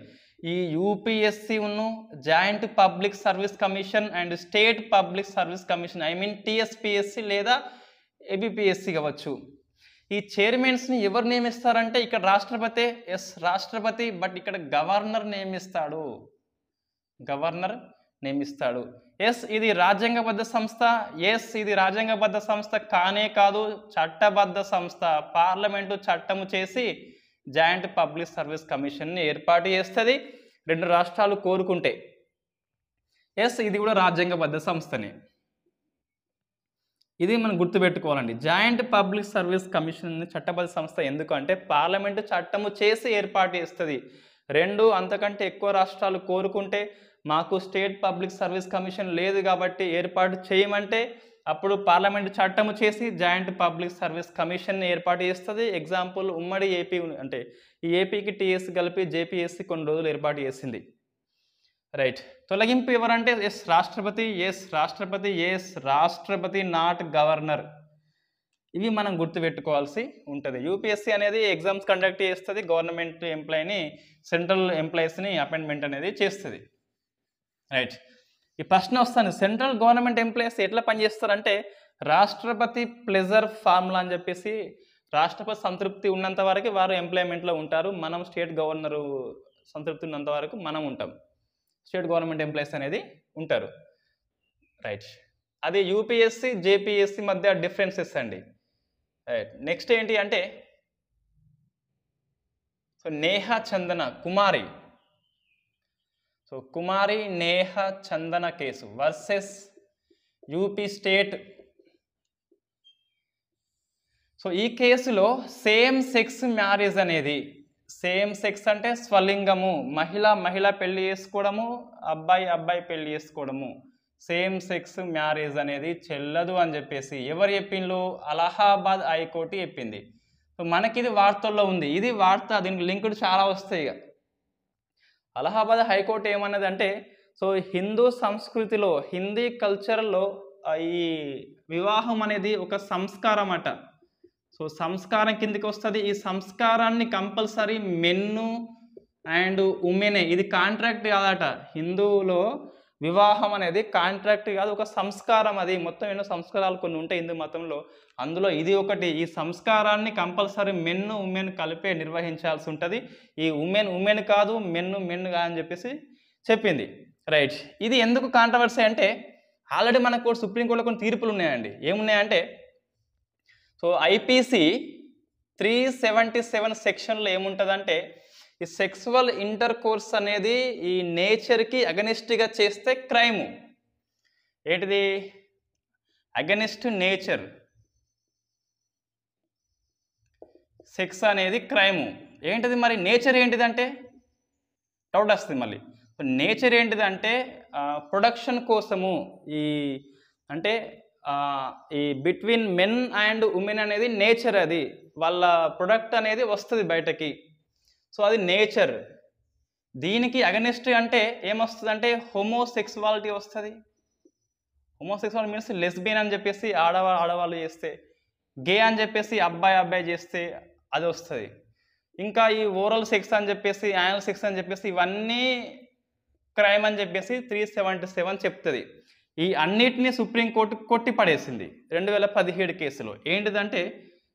ఈ యూపీఎస్సీ ఉన్ను joint public service commission and state public service commission TSPSC లేదా ఏబిపిఎస్సీ కావచ్చు, ఈ చైర్మన్స్ని ఎవరు నియమిస్తారంటే ఇక్కడ రాష్ట్రపతి, రాష్ట్రపతి, బట్ ఇక్కడ గవర్నర్ నియమిస్తాడు. ఇది రాజ్యాంగబద్ధ సంస్థ, ఇది రాజ్యాంగబద్ధ సంస్థ కానే కాదు, చట్టబద్ధ సంస్థ. పార్లమెంటు చట్టము చేసి జాయింట్ పబ్లిక్ సర్వీస్ కమిషన్ని ఏర్పాటు చేస్తుంది 2 రాష్ట్రాలు కోరుకుంటే. ఇది కూడా రాజ్యాంగబద్ధ సంస్థనే. ఇది మనం గుర్తుపెట్టుకోవాలండి. జాయింట్ పబ్లిక్ సర్వీస్ కమిషన్ చట్టబద్ధ సంస్థ ఎందుకంటే పార్లమెంటు చట్టము చేసి ఏర్పాటు చేస్తుంది. 2 అంతకంటే ఎక్కువ రాష్ట్రాలు కోరుకుంటే మాకు స్టేట్ పబ్లిక్ సర్వీస్ కమిషన్ లేదు కాబట్టి ఏర్పాటు చేయమంటే అప్పుడు పార్లమెంటు చట్టము చేసి జాయింట్ పబ్లిక్ సర్వీస్ కమిషన్ని ఏర్పాటు చేస్తుంది. ఎగ్జాంపుల్ ఉమ్మడి ఏపీ అంటే ఈ ఏపీకి టీఎస్ కలిపి జేపీఎస్సీ కొన్ని రోజులు ఏర్పాటు చేసింది. రైట్. తొలగింపు ఎవరంటే రాష్ట్రపతి నాట్ గవర్నర్. ఇవి మనం గుర్తుపెట్టుకోవాల్సి ఉంటుంది. యూపీఎస్సీ అనేది ఎగ్జామ్స్ కండక్ట్ చేస్తుంది, గవర్నమెంట్ ఎంప్లాయీని సెంట్రల్ ఎంప్లాయీస్ని అపాయింట్మెంట్ అనేది చేస్తుంది. రైట్. ఈ ప్రశ్న వస్తుంది, సెంట్రల్ గవర్నమెంట్ ఎంప్లాయీస్ ఎట్లా పనిచేస్తారంటే రాష్ట్రపతి ప్లెజర్ ఫార్ములా అని చెప్పేసి రాష్ట్రపతి సంతృప్తి ఉన్నంత వరకు వారు ఎంప్లాయ్మెంట్లో ఉంటారు, మనం స్టేట్ గవర్నరు సంతృప్తి ఉన్నంత వరకు మనం ఉంటాం, స్టేట్ గవర్నమెంట్ ఎంప్లాయీస్ అనేది ఉంటారు. రైట్. అది యూపీఎస్సీ జేపీఎస్సీ మధ్య డిఫరెన్సెస్ అండి. రైట్. నెక్స్ట్ ఏంటి అంటే so Neha Chandana Kumari. So Kumari Neha Chandana case versus UP state. So ఈ కేసులో సేమ్ సెక్స్ మ్యారేజ్ అనేది, సేమ్ సెక్స్ అంటే స్వలింగము, మహిళ పెళ్లి చేసుకోవడము, అబ్బాయి పెళ్లి చేసుకోవడము, సేమ్ సెక్స్ మ్యారేజ్ అనేది చెల్లదు అని చెప్పేసి ఎవరు చెప్పిండ్రు? అలహాబాద్ హైకోర్టు చెప్పింది. సో మనకి ఇది వార్తల్లో ఉంది, ఇది వార్త, దీనికి లింకులు చాలా వస్తాయి. అలహాబాద్ హైకోర్టు ఏమన్నది అంటే సో హిందూ సంస్కృతిలో హిందీ కల్చర్లో ఈ వివాహం అనేది ఒక సంస్కారం అట. సో సంస్కారం కిందికి వస్తుంది. ఈ సంస్కారాన్ని కంపల్సరీ మెన్ను అండ్ ఉమెనే, ఇది కాంట్రాక్ట్ కాదట. హిందువులో వివాహం అనేది కాంట్రాక్ట్ కాదు, ఒక సంస్కారం. అది మొత్తం ఎన్నో సంస్కారాలు కొన్ని ఉంటాయి హిందూ మతంలో, అందులో ఇది ఒకటి. ఈ సంస్కారాన్ని కంపల్సరీ మెన్ను ఉమెన్ కలిపే నిర్వహించాల్సి ఉంటుంది. ఈ ఉమెన్ కాదు, మెన్ కాదు అని చెప్పేసి చెప్పింది. రైట్. ఇది ఎందుకు కాంట్రవర్సీ అంటే ఆల్రెడీ మనకు సుప్రీంకోర్టులో కొన్ని తీర్పులు ఉన్నాయండి. ఏమున్నాయంటే సో ఐపీసీ 377 సెక్షన్లో ఏముంటుందంటే ఈ సెక్సువల్ ఇంటర్ కోర్స్ అనేది ఈ నేచర్కి అగనిస్ట్గా చేస్తే క్రైము. ఏంటిది? అగనిస్ట్ నేచర్, సెక్స్ అనేది క్రైము. ఏంటిది మరి నేచర్ ఏంటిదంటే డౌట్ వస్తుంది మళ్ళీ. నేచర్ ఏంటిదంటే ప్రొడక్షన్ కోసము, ఈ అంటే ఈ బిట్వీన్ మెన్ అండ్ ఉమెన్ అనేది నేచర్, అది వాళ్ళ ప్రొడక్ట్ అనేది వస్తుంది బయటకి. సో అది నేచర్. దీనికి అగనిస్ట్ అంటే ఏమొస్తుంది అంటే హోమోసెక్సువాలిటీ వస్తుంది. హోమోసెక్సువాలిటీ మీన్స్ లెస్బియన్ అని చెప్పేసి ఆడవాళ్ళు చేస్తే, గే అని చెప్పేసి అబ్బాయి చేస్తే అది వస్తుంది. ఇంకా ఈ ఓరల్ సెక్స్ అని చెప్పేసి, యానల్ సెక్స్ అని చెప్పేసి ఇవన్నీ క్రైమ్ అని చెప్పేసి 377 చెప్తుంది. ఈ అన్నిటినీ సుప్రీంకోర్టు కొట్టి పడేసింది 2017 కేసులో. ఏంటిదంటే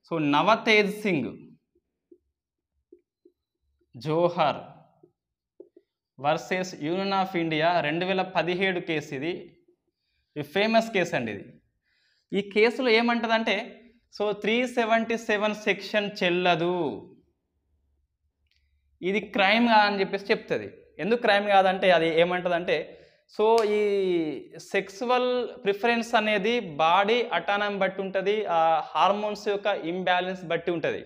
so Navtej Singh Johar versus union of India 2017 case. ఇది ఫేమస్ కేసు అండి. ఈ కేసులో ఏమంటదంటే సో 377 సెక్షన్ చెల్లదు, ఇది క్రైమ్ కాదని చెప్పేసి చెప్తుంది. ఎందుకు క్రైమ్ కాదంటే అది ఏమంటదంటే సో ఈ సెక్సువల్ ప్రిఫరెన్స్ అనేది బాడీ అటానమీ బట్టి ఉంటుంది, ఆ హార్మోన్స్ యొక్క ఇంబ్యాలెన్స్ బట్టి ఉంటుంది.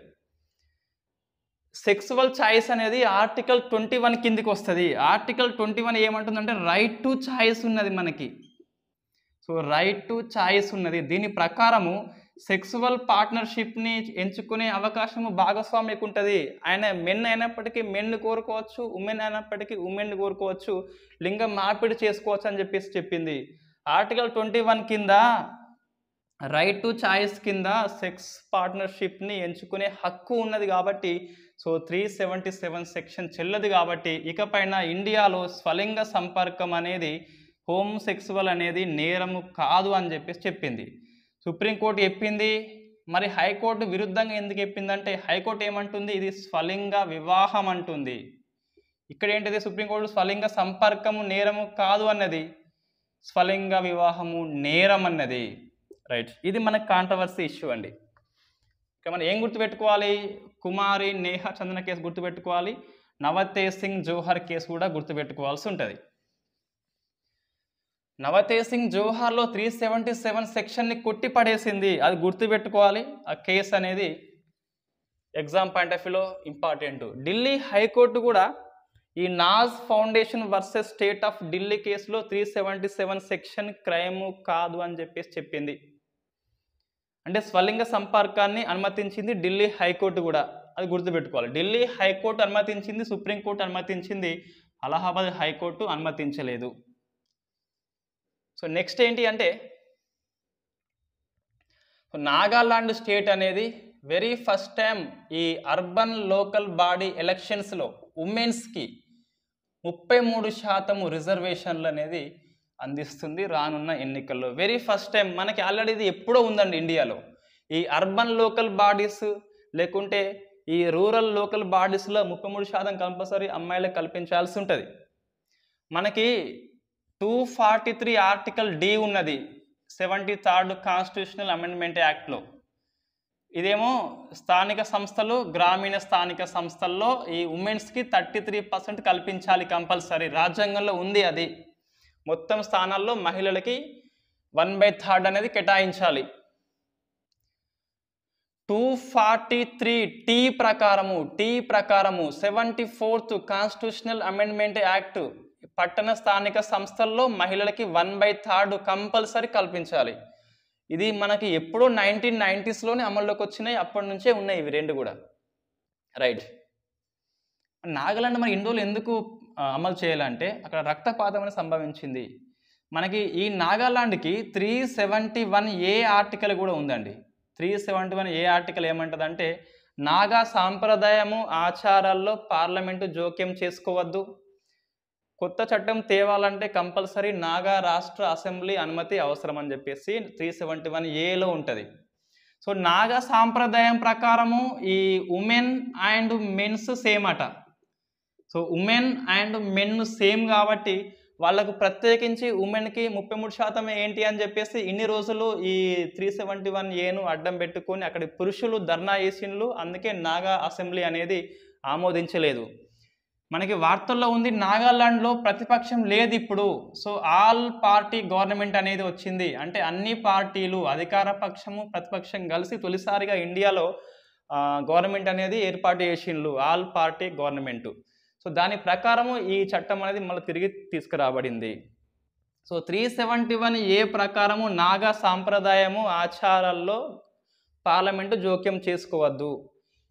సెక్సువల్ చాయిస్ అనేది ఆర్టికల్ 21 కిందికి వస్తుంది. ఆర్టికల్ 21 ఏమంటుందంటే రైట్ టు చాయిస్ ఉన్నది మనకి. సో రైట్ టు చాయిస్ ఉన్నది. దీని ప్రకారము సెక్సువల్ పార్ట్నర్షిప్ని ఎంచుకునే అవకాశము భాగస్వామికి ఉంటుంది. ఆయన మెన్ అయినప్పటికీ మెన్ను కోరుకోవచ్చు, ఉమెన్ అయినప్పటికీ ఉమెన్ కోరుకోవచ్చు, లింగం మార్పిడి చేసుకోవచ్చు అని చెప్పేసి చెప్పింది. ఆర్టికల్ 21 కింద రైట్ టు చాయిస్ కింద సెక్స్ పార్ట్నర్షిప్ని ఎంచుకునే హక్కు ఉన్నది కాబట్టి సో 377 సెక్షన్ చెల్లదు. కాబట్టి ఇకపైన ఇండియాలో స్వలింగ సంపర్కం అనేది హోమోసెక్సువల్ అనేది నేరము కాదు అని చెప్పేసి చెప్పింది. సుప్రీంకోర్టు చెప్పింది. మరి హైకోర్టు విరుద్ధంగా ఎందుకు చెప్పిందంటే హైకోర్టు ఏమంటుంది, ఇది స్వలింగ వివాహం అంటుంది. ఇక్కడ ఏంటిది, సుప్రీంకోర్టు స్వలింగ సంపర్కము నేరము కాదు అన్నది, స్వలింగ వివాహము నేరం అన్నది. రైట్, ఇది మనకు కాంట్రవర్సీ ఇష్యూ అండి. ఇక మనం ఏం గుర్తుపెట్టుకోవాలి, కుమారి నేహా చందన కేసు గుర్తుపెట్టుకోవాలి, నవతేజ్ సింగ్ జోహర్ కేసు కూడా గుర్తుపెట్టుకోవాల్సి ఉంటుంది. నవతేజ్ సింగ్ జోహార్లో 377 సెక్షన్ని కొట్టి పడేసింది, అది గుర్తుపెట్టుకోవాలి. ఆ కేసు అనేది ఎగ్జామ్ పాయింట్ ఆఫ్ వ్యూలో ఇంపార్టెంట్. ఢిల్లీ హైకోర్టు కూడా ఈ Naz foundation versus state of Delhi కేసులో 377 సెక్షన్ క్రైమ్ కాదు అని చెప్పేసి చెప్పింది. అంటే స్వలింగ సంపర్కాన్ని అనుమతించింది ఢిల్లీ హైకోర్టు కూడా, అది గుర్తుపెట్టుకోవాలి. ఢిల్లీ హైకోర్టు అనుమతించింది, సుప్రీంకోర్టు అనుమతించింది, అలహాబాద్ హైకోర్టు అనుమతించలేదు. సో నెక్స్ట్ ఏంటి అంటే నాగాలాండ్ స్టేట్ అనేది వెరీ ఫస్ట్ టైం ఈ అర్బన్ లోకల్ బాడీ ఎలక్షన్స్లో ఉమెన్స్కి 33% రిజర్వేషన్లు అనేది అందిస్తుంది రానున్న ఎన్నికల్లో. Very first time. మనకి ఆల్రెడీ ఇది ఎప్పుడో ఉందండి ఇండియాలో. ఈ అర్బన్ లోకల్ బాడీస్ లేకుంటే ఈ రూరల్ లోకల్ బాడీస్లో 33% కంపల్సరీ అమ్మాయిలకు కల్పించాల్సి ఉంటుంది. మనకి 243 ఆర్టికల్ డి ఉన్నది 73rd కాన్స్టిట్యూషనల్ అమెండ్మెంట్ యాక్ట్లో. ఇదేమో స్థానిక సంస్థలు, గ్రామీణ స్థానిక సంస్థల్లో ఈ ఉమెన్స్కి 33% కల్పించాలి కంపల్సరీ, రాజ్యాంగంలో ఉంది అది. మొత్తం స్థానాల్లో మహిళలకి 1/3 అనేది కేటాయించాలి. 243 టీ ప్రకారము 74th కాన్స్టిట్యూషనల్ అమెండ్మెంట్ యాక్ట్ పట్టణ స్థానిక సంస్థల్లో మహిళలకి 1/3 కంపల్సరీ కల్పించాలి. ఇది మనకి ఎప్పుడో 1990sలోనే అమల్లోకి వచ్చినాయి, అప్పటి నుంచే ఉన్నాయి ఇవి రెండు కూడా. రైట్, నాగాలాండ్ మరి ఇన్ని రోజులు ఎందుకు అమలు చేయాలంటే అక్కడ రక్తపాతం అనేది సంభవించింది. మనకి ఈ నాగాలాండ్కి 371A ఆర్టికల్ కూడా ఉందండి. 371A ఆర్టికల్ ఏమంటుందంటే నాగా సాంప్రదాయము ఆచారాల్లో పార్లమెంటు జోక్యం చేసుకోవద్దు, కొత్త చట్టం తేవాలంటే కంపల్సరీ నాగా రాష్ట్ర అసెంబ్లీ అనుమతి అవసరం అని చెప్పేసి 371Aలో ఉంటుంది. సో నాగా సాంప్రదాయం ప్రకారము ఈ ఉమెన్ అండ్ మెన్స్ సేమ్ అట. So women and men same కాబట్టి వాళ్ళకు ప్రత్యేకించి ఉమెన్కి 33% ఏంటి అని చెప్పేసి ఇన్ని రోజులు ఈ 371Aను అడ్డం పెట్టుకొని అక్కడి పురుషులు ధర్నా చేసిండ్లు. అందుకే నాగా అసెంబ్లీ అనేది ఆమోదించలేదు. మనకి వార్తల్లో ఉంది నాగాలాండ్లో ప్రతిపక్షం లేదు ఇప్పుడు. సో ఆల్ పార్టీ గవర్నమెంట్ అనేది వచ్చింది. అంటే అన్ని పార్టీలు అధికార పక్షము ప్రతిపక్షం కలిసి తొలిసారిగా ఇండియాలో గవర్నమెంట్ అనేది ఏర్పాటు చేసిండ్లు, ఆల్ పార్టీ గవర్నమెంట్. సో దాని ప్రకారము ఈ చట్టం అనేది మళ్ళీ తిరిగి తీసుకురాబడింది. సో 371A ప్రకారము నాగా సాంప్రదాయము ఆచారాల్లో పార్లమెంటు జోక్యం చేసుకోవద్దు.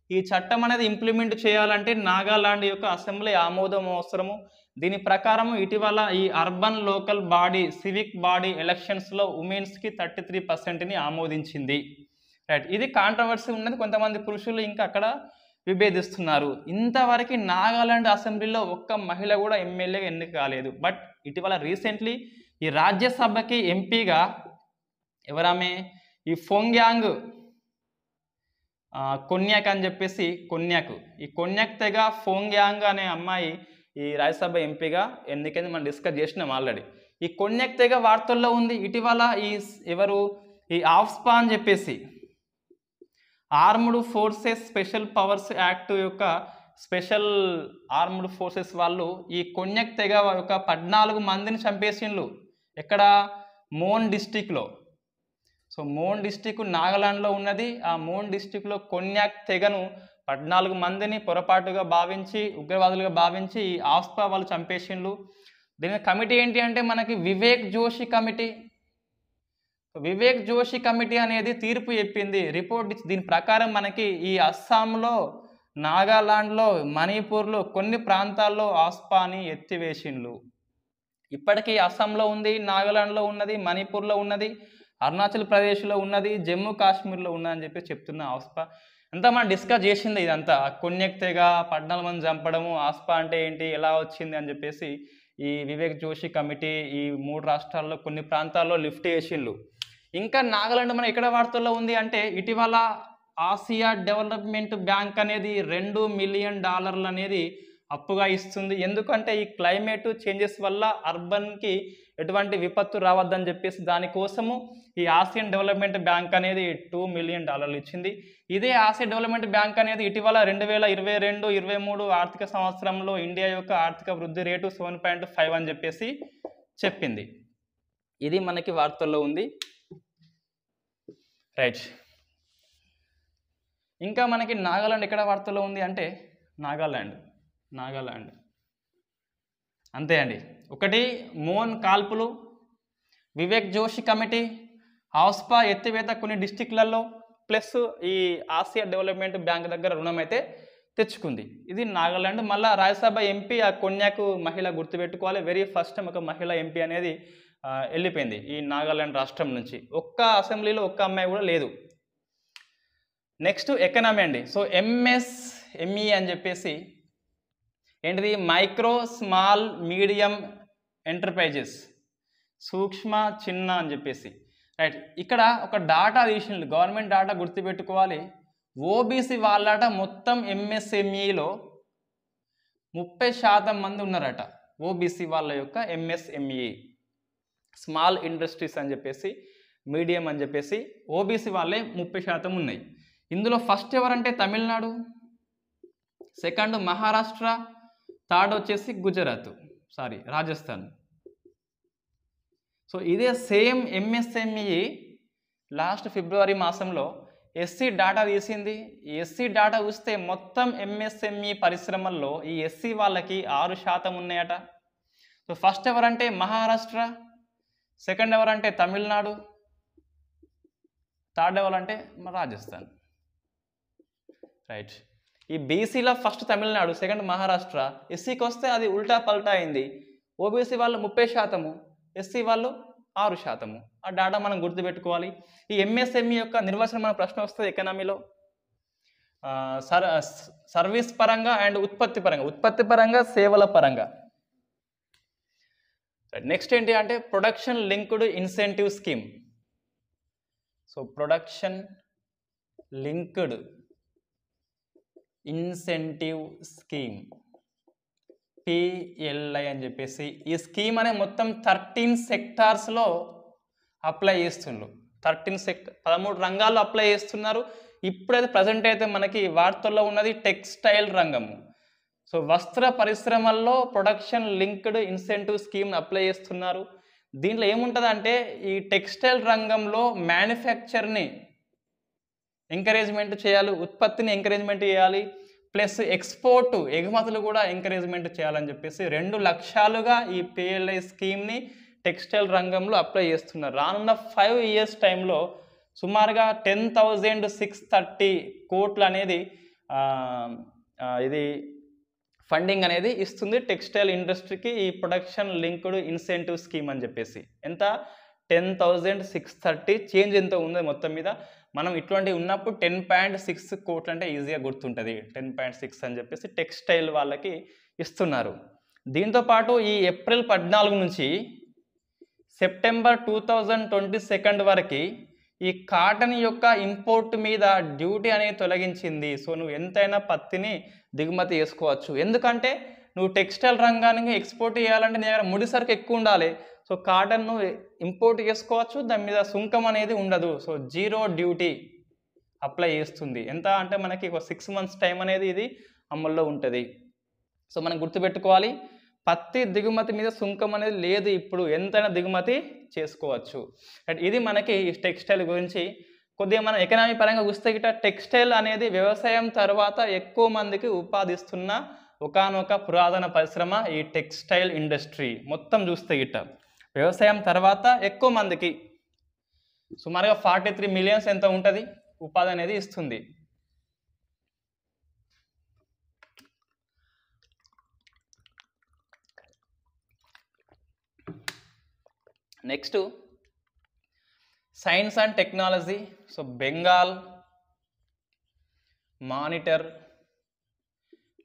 ఈ చట్టం అనేది ఇంప్లిమెంట్ చేయాలంటే నాగాలాండ్ యొక్క అసెంబ్లీ ఆమోదం అవసరము. దీని ప్రకారము ఇటీవల ఈ urban local body civic body ఎలక్షన్స్లో ఉమెన్స్కి 33%ని ఆమోదించింది. రైట్, ఇది కాంట్రవర్సీ ఉన్నది. కొంతమంది పురుషులు ఇంకా అక్కడ విభేదిస్తున్నారు. ఇంతవరకు నాగాలాండ్ అసెంబ్లీలో ఒక్క మహిళ కూడా ఎమ్మెల్యేగా ఎన్నిక కాలేదు. బట్ ఇటీవల రీసెంట్లీ ఈ రాజ్యసభకి ఎంపీగా ఎవరామె, ఈ ఫోంగ్యాంగ్ కొన్యాక్ అని చెప్పేసి కొన్యాక్. ఈ కొన్యాక్ తెగ ఫోంగ్యాంగ్ అనే అమ్మాయి ఈ రాజ్యసభ ఎంపీగా ఎన్నికైంది. మనం డిస్కస్ చేసినాం ఆల్రెడీ. ఈ కొన్యాక్ తెగ వార్తల్లో ఉంది. ఇటీవల ఎవరు ఈ ఆఫ్స్పా అని చెప్పేసి armed forces special powers act యొక్క స్పెషల్ ఆర్మ్డ్ ఫోర్సెస్ వాళ్ళు ఈ కొన్యాక్ తెగ యొక్క 14 మందిని చంపేసిండ్రు. ఎక్కడ? మోన్ డిస్టిక్లో. సో మోన్ డిస్టిక్ నాగాలాండ్లో ఉన్నది. ఆ మోన్ డిస్టిక్లో కొన్యాక్ తెగను 14 మందిని పొరపాటుగా భావించి ఉగ్రవాదులుగా భావించి ఈ ఆఫ్స్పా వాళ్ళు చంపేసిండ్రు. దీని కమిటీ ఏంటి అంటే మనకి వివేక్ జోషి కమిటీ. వివేక్ జోషి కమిటీ అనేది తీర్పు చెప్పింది, రిపోర్ట్ ఇచ్చి. దీని ప్రకారం మనకి ఈ అస్సాంలో, నాగాలాండ్లో, మణిపూర్లో కొన్ని ప్రాంతాల్లో ఆఫ్స్పాని ఎత్తివేసిండ్రు. ఇప్పటికీ అస్సాంలో ఉంది, నాగాలాండ్లో ఉన్నది, మణిపూర్లో ఉన్నది, అరుణాచల్ ప్రదేశ్లో ఉన్నది, జమ్మూ కాశ్మీర్లో ఉన్నదని చెప్పి చెప్తున్న ఆఫ్స్పా. అంతా మనం డిస్కస్ చేసింది ఇదంతా. కొన్యాక్ తెగ 14 మంది చంపడము, ఆఫ్స్పా అంటే ఏంటి, ఎలా వచ్చింది అని చెప్పేసి ఈ వివేక్ జోషి కమిటీ ఈ 3 రాష్ట్రాల్లో కొన్ని ప్రాంతాల్లో లిఫ్ట్ చేసిండ్రు. ఇంకా నాగాలాండ్ మనం ఎక్కడ వార్తల్లో ఉంది అంటే ఇటీవల ఆసియా డెవలప్మెంట్ బ్యాంక్ అనేది $2 మిలియన్ అనేది అప్పుగా ఇస్తుంది. ఎందుకంటే ఈ క్లైమేట్ చేంజెస్ వల్ల అర్బన్కి ఎటువంటి విపత్తు రావద్దని చెప్పేసి దానికోసము ఈ ఆసియన్ డెవలప్మెంట్ బ్యాంక్ అనేది $2 మిలియన్ ఇచ్చింది. ఇదే ఆసియా డెవలప్మెంట్ బ్యాంక్ అనేది ఇటీవల 2022-23 ఆర్థిక సంవత్సరంలో ఇండియా యొక్క ఆర్థిక వృద్ధి రేటు 7.5 అని చెప్పేసి చెప్పింది. ఇది మనకి వార్తల్లో ఉంది. రైట్. ఇంకా మనకి నాగాలాండ్ ఎక్కడ వార్తల్లో ఉంది అంటే నాగాలాండ్ అంతే అండి. ఒకటి మోన్ కాల్పులు, వివేక్ జోషి కమిటీ, ఆఫ్స్పా ఎత్తివేత కొన్ని డిస్టిక్లలో, ప్లస్ ఈ ఆసియా డెవలప్మెంట్ బ్యాంక్ దగ్గర రుణం అయితే తెచ్చుకుంది. ఇది నాగాలాండ్. మళ్ళీ రాజ్యసభ ఎంపీ ఆ కొన్యాక్ మహిళ గుర్తుపెట్టుకోవాలి. వెరీ ఫస్ట్ టైం ఒక మహిళ ఎంపీ అనేది వెళ్ళిపోయింది ఈ నాగాలాండ్ రాష్ట్రం నుంచి. ఒక్క అసెంబ్లీలో ఒక్క అమ్మాయి కూడా లేదు. నెక్స్ట్ ఎకనామీ అండి. సో ఎంఎస్ఎంఈ అని చెప్పేసి ఏంటిది? మైక్రో స్మాల్ మీడియం ఎంటర్ప్రైజెస్, సూక్ష్మ చిన్న అని చెప్పేసి. రైట్. ఇక్కడ ఒక డాటా తీసిండు, గవర్నమెంట్ డాటా గుర్తుపెట్టుకోవాలి. ఓబీసీ వాళ్ళట మొత్తం ఎంఎస్ఎంఈలో 30% మంది ఉన్నారట. ఓబీసీ వాళ్ళ యొక్క ఎంఎస్ఎంఈ, స్మాల్ ఇండస్ట్రీస్ అని చెప్పేసి, మీడియం అని చెప్పేసి ఓబీసీ వాళ్ళే 30% ఉన్నాయి. ఇందులో ఫస్ట్ ఎవరంటే తమిళనాడు, సెకండ్ మహారాష్ట్ర, థర్డ్ వచ్చేసి రాజస్థాన్. సో ఇదే సేమ్ ఎంఎస్ఎంఈ లాస్ట్ ఫిబ్రవరి మాసంలో ఎస్సీ డాటా తీసింది. ఈ ఎస్సీ డాటా చూస్తే మొత్తం ఎంఎస్ఎంఈ పరిశ్రమల్లో ఈ ఎస్సీ వాళ్ళకి 6% ఉన్నాయట. సో ఫస్ట్ ఎవరంటే మహారాష్ట్ర, సెకండ్ ఎవరంటే తమిళనాడు, థర్డ్ ఎవరంటే రాజస్థాన్. రైట్. ఈ బీసీలో ఫస్ట్ తమిళనాడు, సెకండ్ మహారాష్ట్ర. ఎస్సీకి వస్తే అది ఉల్టా పల్టా అయింది. ఓబీసీ వాళ్ళు 30%, ఎస్సీ వాళ్ళు 6%. ఆ డాటా మనం గుర్తుపెట్టుకోవాలి. ఈ ఎంఎస్ఎంఈ యొక్క నిర్వచనం మన ప్రశ్న వస్తుంది ఎకనామీలో. సర్వీస్ పరంగా అండ్ ఉత్పత్తి పరంగా సేవల పరంగా. నెక్స్ట్ ఏంటి అంటే production linked incentive scheme. So production linked incentive scheme, PLI అని చెప్పేసి. ఈ స్కీమ్ అనే మొత్తం 13 సెక్టార్స్లో అప్లై చేస్తుండ్రు. 13 రంగాల్లో అప్లై చేస్తున్నారు. ఇప్పుడైతే ప్రజెంట్ అయితే మనకి వార్తల్లో ఉన్నది టెక్స్టైల్ రంగము. సో వస్త్ర పరిశ్రమల్లో production linked incentive scheme apply చేస్తున్నారు. దీంట్లో ఏముంటుంది అంటే ఈ టెక్స్టైల్ రంగంలో మ్యానుఫ్యాక్చర్ని ఎంకరేజ్మెంట్ చేయాలి, ఉత్పత్తిని ఎంకరేజ్మెంట్ చేయాలి, ప్లస్ ఎగుమతులు కూడా ఎంకరేజ్మెంట్ చేయాలని చెప్పేసి 2 లక్షలుగా ఈ పిఎల్ఐ స్కీమ్ని టెక్స్టైల్ రంగంలో అప్లై చేస్తున్నారు. రానున్న 5 ఇయర్స్ టైంలో సుమారుగా 10,630 కోట్లు అనేది ఇది ఫండింగ్ అనేది ఇస్తుంది టెక్స్టైల్ ఇండస్ట్రీకి ఈ ప్రొడక్షన్ లింక్డ్ ఇన్సెంటివ్ స్కీమ్ అని చెప్పేసి. ఎంత? 10,630. చేంజ్ ఎంత ఉందో మొత్తం మీద. మనం ఇటువంటివి ఉన్నప్పుడు 10.6 కోట్లు అంటే ఈజీగా గుర్తుంటుంది. 10.6 అని చెప్పేసి టెక్స్టైల్ వాళ్ళకి ఇస్తున్నారు. దీంతోపాటు ఈ ఏప్రిల్ 14 నుంచి సెప్టెంబర్ 2022 వరకు ఈ కాటన్ యొక్క ఇంపోర్ట్ మీద డ్యూటీ అనేది తొలగించింది. సో నువ్వు ఎంతైనా పత్తిని దిగుమతి చేసుకోవచ్చు. ఎందుకంటే నువ్వు టెక్స్టైల్ రంగానికి ఎక్స్పోర్ట్ చేయాలంటే నీ దగ్గర ముడి సరుకు ఎక్కువ ఉండాలి. సో కాటన్ను ఇంపోర్ట్ చేసుకోవచ్చు, దాని మీద సుంకం అనేది ఉండదు. సో జీరో డ్యూటీ అప్లై చేస్తుంది. ఎంత అంటే మనకి ఒక 6 months టైం అనేది ఇది అమల్లో ఉంటుంది. సో మనం గుర్తుపెట్టుకోవాలి, పత్తి దిగుమతి మీద సుంకం అనేది లేదు. ఇప్పుడు ఎంతైనా దిగుమతి చేసుకోవచ్చు. ఇది మనకి టెక్స్టైల్ గురించి. కొద్దిగా మనం ఎకనామీ పరంగా చూస్తే గిట్ట టెక్స్టైల్ అనేది వ్యవసాయం తర్వాత ఎక్కువ మందికి ఉపాధిస్తున్న ఒకానొక పురాతన పరిశ్రమ ఈ టెక్స్టైల్ ఇండస్ట్రీ. మొత్తం చూస్తే గిట్ట వ్యవసాయం తర్వాత ఎక్కువ మందికి సుమారుగా 43 million ఎంత ఉంటుంది ఉపాధి అనేది ఇస్తుంది. Next science and technology. So Bengal, monitor,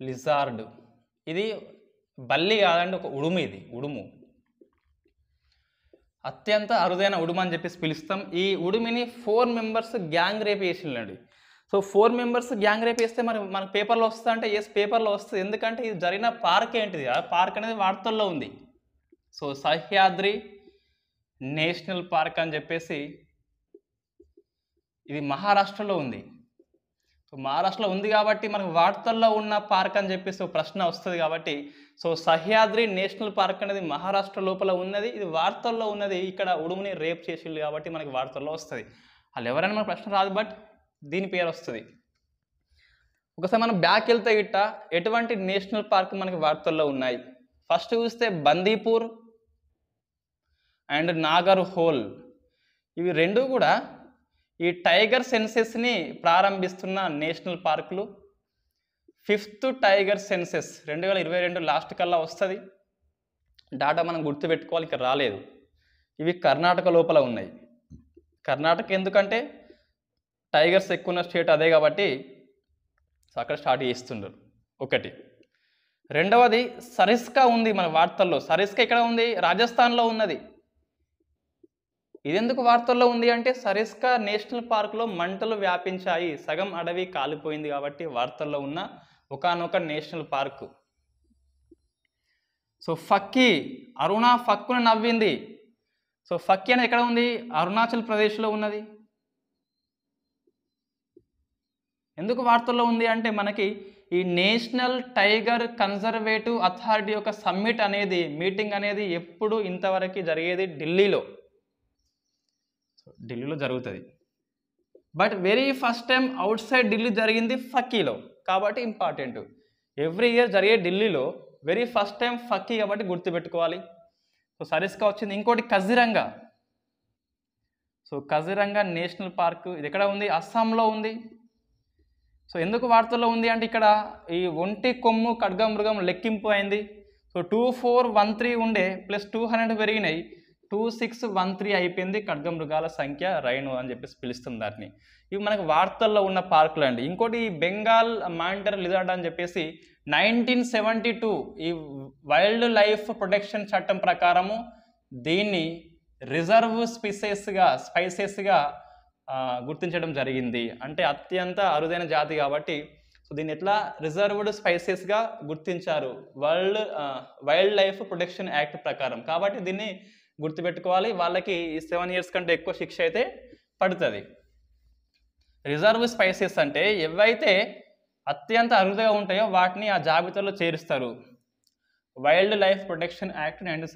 lizard. ఇది బల్లి కాదండి, ఒక ఉడుము. ఇది ఉడుము అత్యంత అరుదైన ఉడుము అని చెప్పేసి పిలుస్తాం. ఈ ఉడుమిని 4 members గ్యాంగ్ రేప్ చేసిండండి. సో 4 members గ్యాంగ్ రేప్ చేస్తే మనకు పేపర్లో వస్తుంది అంటే ఎస్ పేపర్లో వస్తుంది. ఎందుకంటే ఇది జరిగిన పార్క్ ఏంటిది, ఆ పార్క్ అనేది వార్తల్లో ఉంది. సో సహ్యాద్రి నేషనల్ పార్క్ అని చెప్పేసి ఇది మహారాష్ట్రలో ఉంది. సో మహారాష్ట్రలో ఉంది కాబట్టి మనకు వార్తల్లో ఉన్న పార్క్ అని చెప్పేసి ఒక ప్రశ్న వస్తుంది కాబట్టి సో సహ్యాద్రి నేషనల్ పార్క్ అనేది మహారాష్ట్ర లోపల ఉన్నది, ఇది వార్తల్లో ఉన్నది. ఇక్కడ ఉడుముని రేప్ చేసిండు కాబట్టి మనకి వార్తల్లో వస్తుంది. వాళ్ళు ఎవరైనా మనకు ప్రశ్న రాదు, బట్ దీని పేరు వస్తుంది. ఒకసారి మనం బ్యాక్ వెళ్తే గిట్ట ఎటువంటి నేషనల్ పార్క్ మనకి వార్తల్లో ఉన్నాయి. ఫస్ట్ చూస్తే బందీపూర్ అండ్ నాగర్ హోల్. ఇవి రెండు కూడా ఈ టైగర్ సెన్సెస్ని ప్రారంభిస్తున్న నేషనల్ పార్కులు. 5th టైగర్ సెన్సెస్ 2022 లాస్ట్ కల్లా వస్తుంది. డాటా మనం గుర్తుపెట్టుకోవాలి, ఇక్కడ రాలేదు. ఇవి కర్ణాటక లోపల ఉన్నాయి. కర్ణాటక ఎందుకంటే టైగర్స్ ఎక్కువ ఉన్న స్టేట్ అదే కాబట్టి సో అక్కడ స్టార్ట్ చేస్తుండ్రు. ఒకటి. రెండవది సరిస్కా ఉంది మన వార్తల్లో. సరిస్కా ఎక్కడ ఉంది, రాజస్థాన్లో ఉన్నది. ఇదెందుకు వార్తల్లో ఉంది అంటే సరిస్కా నేషనల్ పార్క్లో మంటలు వ్యాపించాయి, సగం అడవి కాలిపోయింది కాబట్టి వార్తల్లో ఉన్న ఒకానొక నేషనల్ పార్కు. సో ఫక్కీ, అరుణ ఫక్కును నవ్వింది. సో ఫక్కీ అనేది ఎక్కడ ఉంది, అరుణాచల్ ప్రదేశ్లో ఉన్నది. ఎందుకు వార్తల్లో ఉంది అంటే మనకి ఈ నేషనల్ టైగర్ కన్జర్వేటివ్ అథారిటీ యొక్క సమ్మిట్ అనేది మీటింగ్ అనేది ఎప్పుడు ఇంతవరకు జరిగేది ఢిల్లీలో జరుగుతుంది. But very first time out side Delhi జరిగింది ఫక్కీలో కాబట్టి ఇంపార్టెంట్. ఎవ్రీ ఇయర్ జరిగే ఢిల్లీలో వెరీ ఫస్ట్ టైం ఫక్కీ కాబట్టి గుర్తుపెట్టుకోవాలి. సో సరిస్కా వచ్చింది. ఇంకోటి Kaziranga. So Kaziranga national park ఇది ఎక్కడ ఉంది, అస్సాంలో ఉంది. సో ఎందుకు వార్తల్లో ఉంది అంటే ఇక్కడ ఈ ఒంటి కొమ్ము ఖడ్గమృగం లెక్కింపు అయింది. సో 2413 ఉండే ప్లస్ 200 పెరిగినాయి, 2613 అయిపోయింది. ఖడ్గమృగాల సంఖ్య రైను అని చెప్పేసి పిలుస్తుంది దాన్ని. ఇవి మనకు వార్తల్లో ఉన్న పార్కులు అండి. ఇంకోటి బెంగాల్ మానిటర్ లిజార్డ్ అని చెప్పేసి 1972 ఈ వైల్డ్ లైఫ్ ప్రొటెక్షన్ చట్టం ప్రకారము దీన్ని రిజర్వ్ స్పైసెస్గా గుర్తించడం జరిగింది. అంటే అత్యంత అరుదైన జాతి కాబట్టి సో దీన్ని ఎట్లా రిజర్వ్డ్ స్పైసెస్గా గుర్తించారు వైల్డ్ లైఫ్ ప్రొటెక్షన్ యాక్ట్ ప్రకారం. కాబట్టి దీన్ని గుర్తుపెట్టుకోవాలి. వాళ్ళకి 7 years కంటే ఎక్కువ శిక్ష అయితే పడుతుంది. రిజర్వ్ స్పైసెస్ అంటే ఏవైతే అత్యంత అరుదుగా ఉంటాయో వాటిని ఆ జాబితాలో చేరుస్తారు. Wild life protection act 19